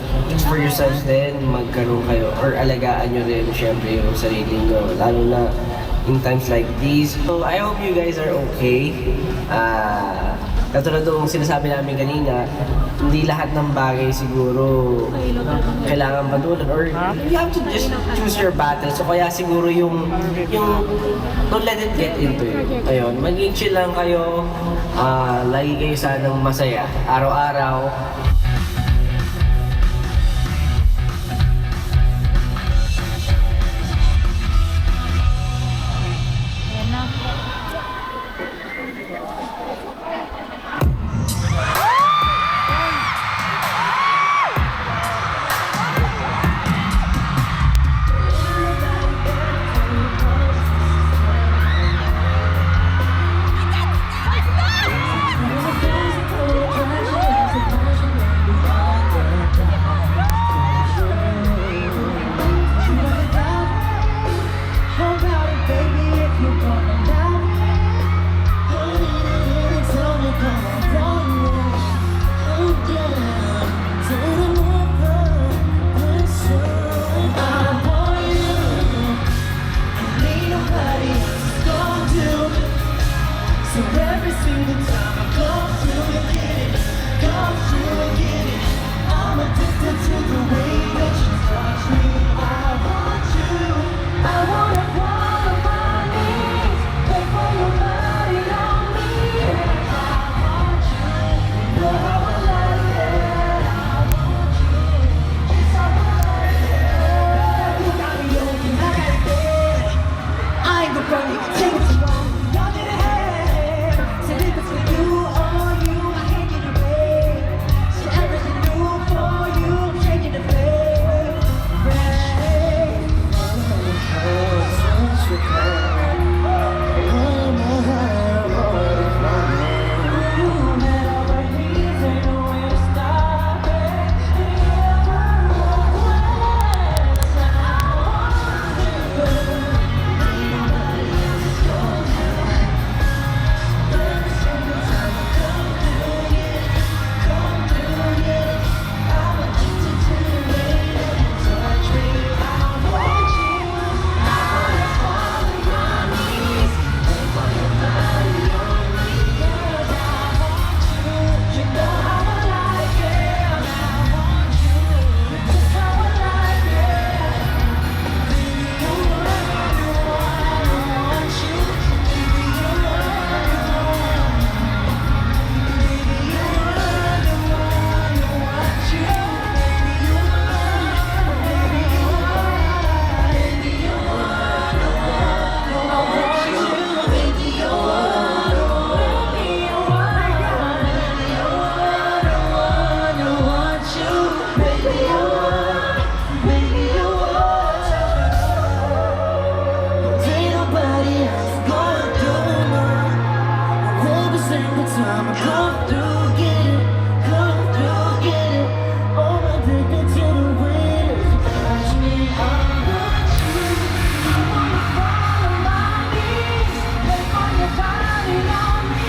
for yourselves din, magkaroon kayo or alagaan nyo rin syempre yung sarili nyo, lalo na in times like these. So I hope you guys are okay. Katulad ng sinasabi namin kanina, hindi lahat ng bagay siguro kailangan patulan or you have to just choose your battle. So kaya siguro yung don't let it get into you. Ayun, maging chill lang kayo, lagi kayo sanang masaya, araw-araw. time I come through, get it, come through, get it. Oh, addicted to the way that you touch me. I'm not you. I wanna fall on my knees, lay on your body on me.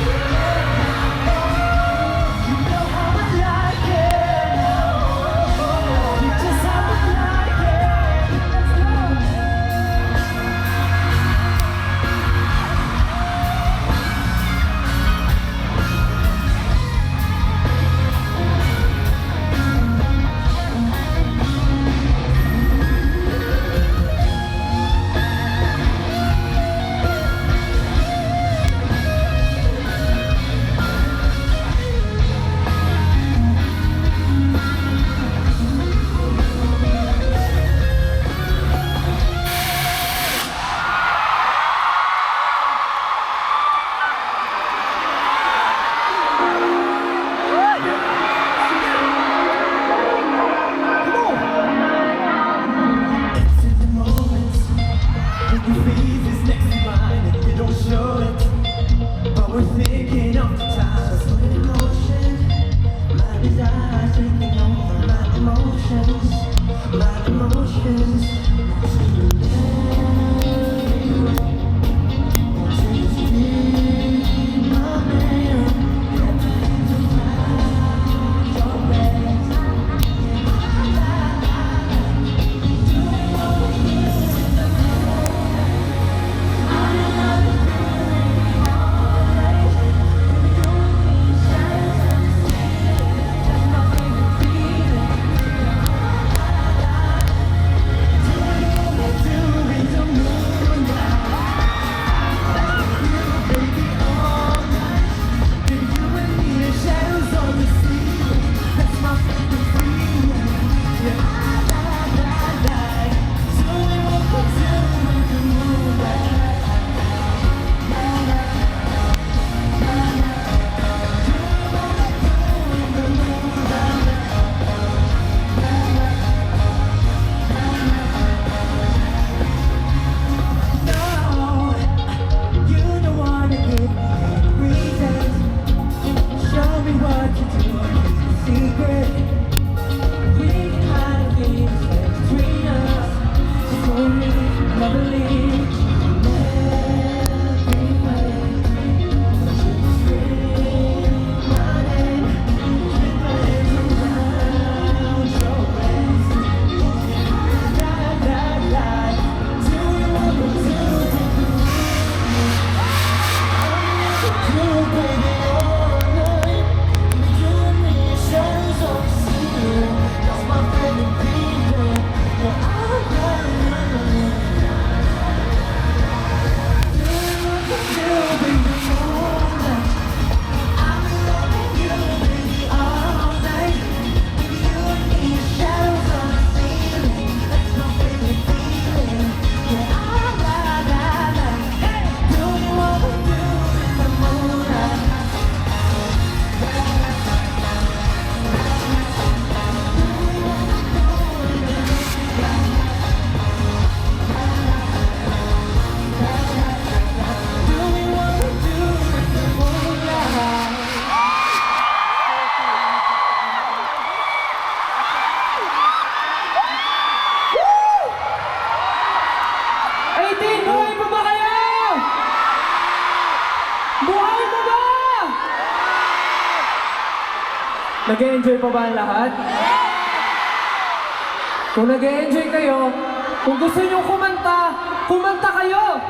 You know how I like it. You just how I like it. Let's go. Nag-enjoy pa ba ang lahat? Kung nag-enjoy kayo, kung gusto nyo kumanta, kumanta kayo!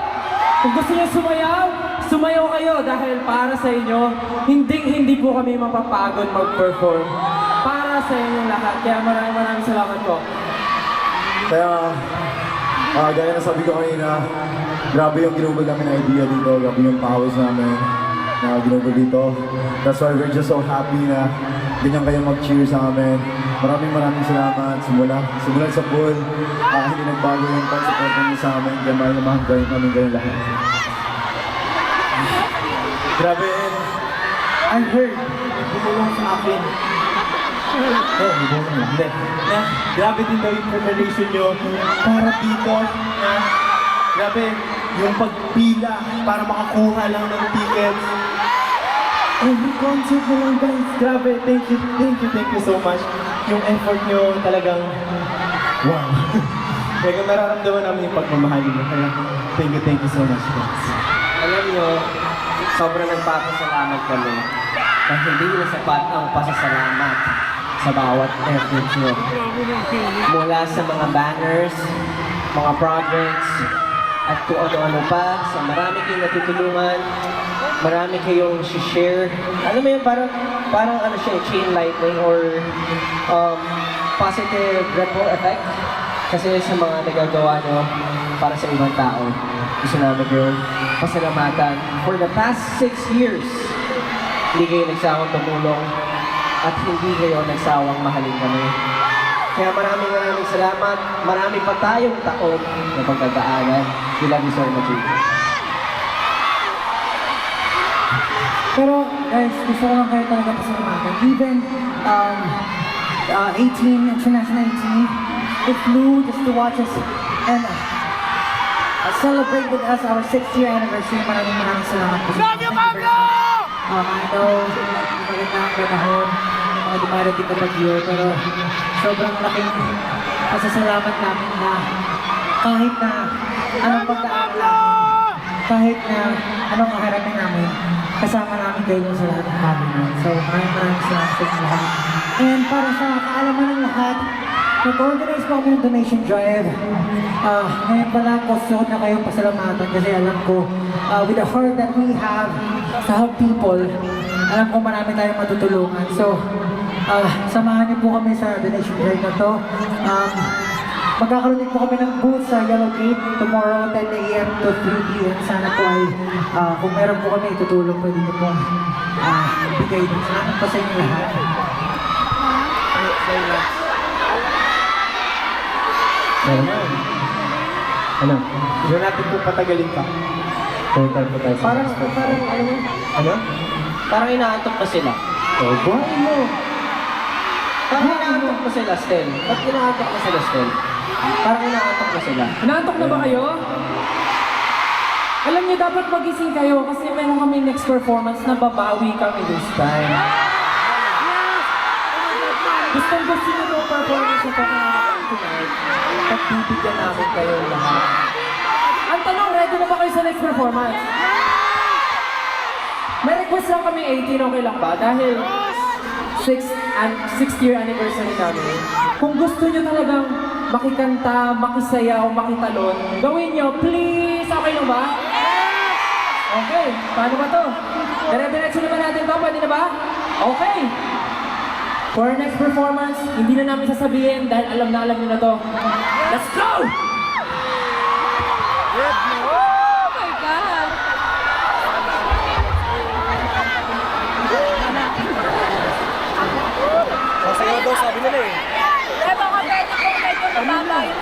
Kung gusto nyo sumayaw, sumayaw kayo dahil para sa inyo, hindi po kami mapapagod mag-perform. Para sa inyong lahat. Kaya maraming salamat po. Kaya, gaya na sabi ko kanina, grabe yung ginugol namin na idea dito, grabe yung pawis namin na ginugol dito. That's why we're just so happy na ganyan kayo mag-cheer sa amin. Maraming salamat. Simulan sa pool, hindi nagbago yung pag-support namin sa amin. Kaya mahal na mahal namin kayo lahat. Grabe, I heard, bumulong sa akin. Hindi. Na, grabe din daw yung preparation nyo para dito. Na, grabe, yung pagpila para makakuha lang ng tickets. Every concert mo lang guys, grabe, thank you so much. Yung effort nyo talagang, wow. Talagang nararamdaman namin yung pagmamahal nyo. Kaya thank you so much guys. Alam nyo, sobrang nagpapasalamat kami na hindi na sapat ang pasasalamat sa bawat effort nyo. Mula sa mga banners, mga projects, at kung ano-ano pa, sa marami kayong natutulungan, marami kayong share. Alam mo yun, parang ano siya, chain lightning or positive ripple effect. Kasi sa mga nagagawa nyo para sa ibang tao, gusto namin yung pasalamatan. For the past 6 years, hindi kayo nagsawang tumulong at hindi kayo nagsawang mahalin kami. Kaya maraming salamat. Marami pa tayong taon na pagkakaanan. We love you so much. Pero guys, gusto ko lang kayo talaga pasalamatan. Even 18, International 18, they flew just to watch us and celebrate with us our 6th year anniversary. Maraming salamat po. Love you, Pablo! I know, maganda ang panahon ng mga dumarating na bagyo, pero sobrang laking pasasalamat namin na kahit na anong pagdaan namin, kahit na anong kaharapin namin, kasama namin kayo sa lahat ng namin. So, maraming salamat sa inyo lahat. And para sa kaalaman ng lahat, nag-organize po kami ng donation drive. Ngayon pala po, suot na kayong pasalamatan kasi alam ko, with the heart that we have to help people, alam ko marami tayong matutulungan. So, samahan niyo po kami sa donation drive na to. Magkakaroon din po kami ng booth sa Yellow Gate tomorrow 10 a.m. to 3 p.m. Sana po ay kung meron po kami itutulong, pwede niyo pong bigay din. Salamat po sa inyo lahat. Ano? Hindi natin po patagalin pa. Total po tayo sa Parang, next one. ano? Ano? Parang inaantok pa sila. Oh, buhay mo! Parang inaantok pa sila, Stel. Ba't inaantok pa sila, Stel? Parang inaantok pa sila. Inaantok na ba kayo? Alam niyo, dapat magising kayo kasi meron kami next performance na babawi kami this time. Gustong gusto niyo yung performance na pangangakang tonight. Pagbibigyan namin kayo lahat. Ang tanong, ready na ba kayo sa next performance? May request lang kami 18, okay lang ba? Dahil 6th year anniversary namin. Kung gusto niyo talagang makikanta, makisayaw, makitalon, gawin niyo, please! Okay lang ba? Okay, paano ba to? Dire-diretso naman natin to, pwede na ba? Okay! For our next performance, hindi na namin sasabihin dahil alam niyo na to. Let's go! Sasayaw daw, sabi nila eh. Eh, baka pwede kung medyo mababa yung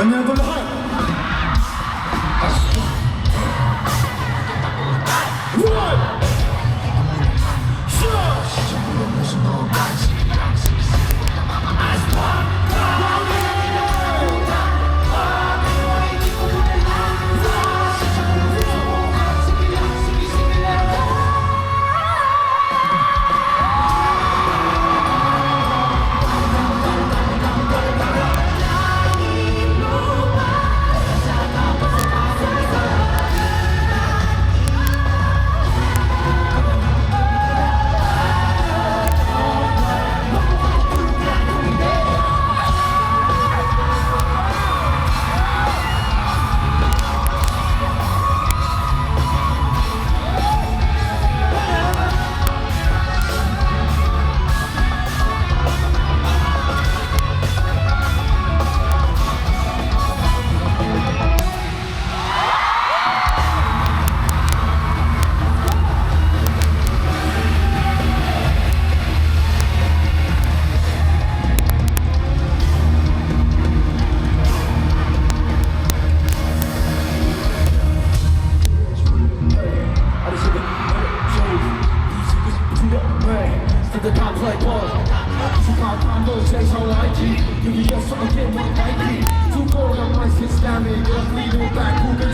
Ganyan ko lahat. The complex ball. Two combo, chase on IG. Give me your something, get one Nike. Too cold, I might sit down and go lead back. Who can